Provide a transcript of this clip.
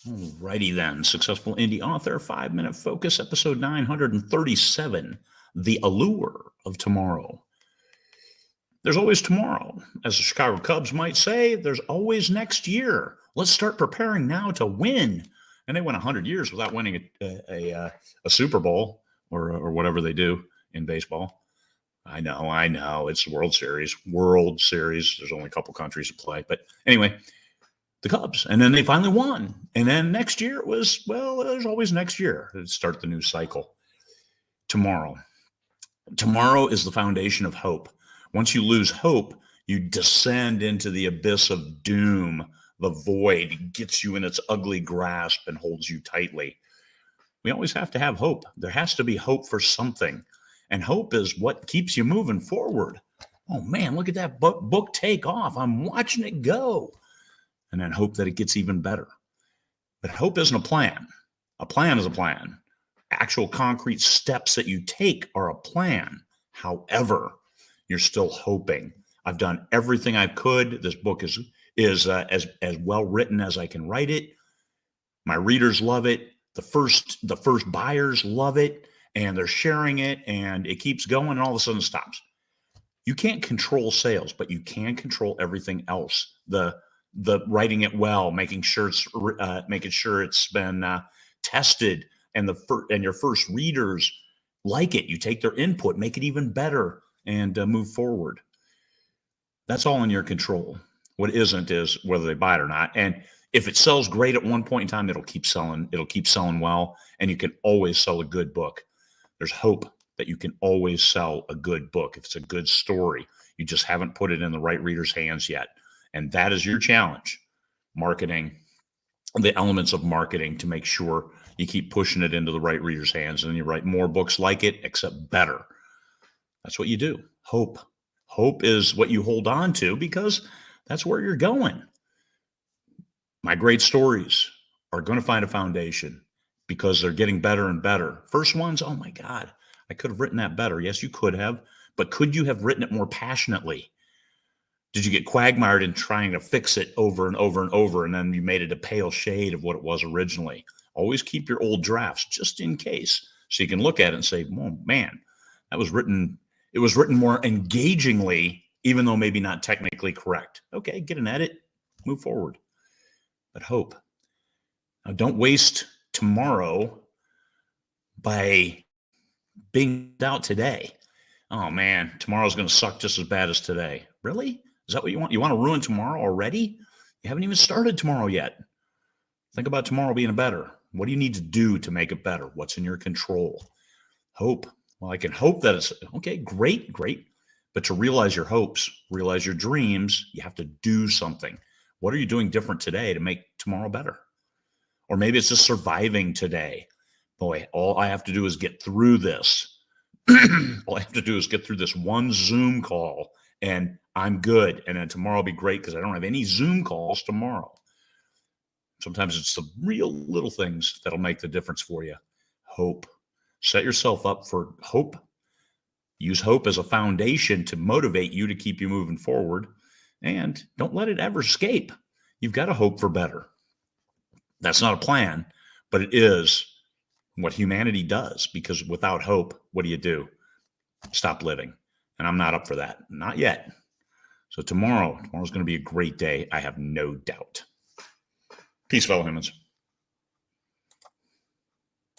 Alrighty then. Successful indie author, 5-minute focus, episode 937, The Allure of Tomorrow. There's always tomorrow. As the Chicago Cubs might say, there's always next year. Let's start preparing now to win. And they went 100 years without winning a Super Bowl or whatever they do in baseball. I know. It's the World Series. There's only a couple countries to play. But anyway, the Cubs. And then they finally won. And then next year it was, well, there's always next year to start the new cycle. Tomorrow. Tomorrow is the foundation of hope. Once you lose hope, you descend into the abyss of doom. The void gets you in its ugly grasp and holds you tightly. We always have to have hope. There has to be hope for something. And hope is what keeps you moving forward. Oh, man, look at that book take off. I'm watching it go. And then hope that it gets even better. But hope isn't a plan. A plan is a plan. Actual concrete steps that you take are a plan. However, you're still hoping. I've done everything I could. This book is as well written as I can write it. My readers love it. The first buyers love it, and they're sharing it, and it keeps going, and all of a sudden it stops. You can't control sales, but you can control everything else. The writing it well, making sure it's been tested, and your first readers like it. You take their input, make it even better, and move forward. That's all in your control. What isn't is whether they buy it or not. And if it sells great at one point in time, it'll keep selling. It'll keep selling well, and you can always sell a good book. There's hope that you can always sell a good book if it's a good story. You just haven't put it in the right reader's hands yet. And that is your challenge. Marketing, the elements of marketing to make sure you keep pushing it into the right reader's hands, and then you write more books like it, except better. That's what you do. Hope. Hope is what you hold on to because that's where you're going. My great stories are going to find a foundation because they're getting better and better. First ones, oh my God, I could have written that better. Yes, you could have, but could you have written it more passionately? Did you get quagmired in trying to fix it over and over and over, and then you made it a pale shade of what it was originally? Always keep your old drafts just in case, so you can look at it and say, oh man, that was written. It was written more engagingly, even though maybe not technically correct. Okay, get an edit, move forward. But hope. Now, don't waste tomorrow by being out today. Oh man, tomorrow's going to suck just as bad as today. Really? Is that what you want? You want to ruin tomorrow already? You haven't even started tomorrow yet. Think about tomorrow being better. What do you need to do to make it better? What's in your control? Hope. Well, I can hope that it's okay. Great. But to realize your hopes, realize your dreams, you have to do something. What are you doing different today to make tomorrow better? Or maybe it's just surviving today. Boy, all I have to do is get through this. All I have to do is get through this one Zoom call and I'm good. And then tomorrow will be great because I don't have any Zoom calls tomorrow. Sometimes it's the real little things that'll make the difference for you. Hope. Set yourself up for hope. Use hope as a foundation to motivate you to keep you moving forward. And don't let it ever escape. You've got to hope for better. That's not a plan, but it is what humanity does, because without hope, what do? Stop living. And I'm not up for that. Not yet. So tomorrow's going to be a great day. I have no doubt. Peace, fellow humans.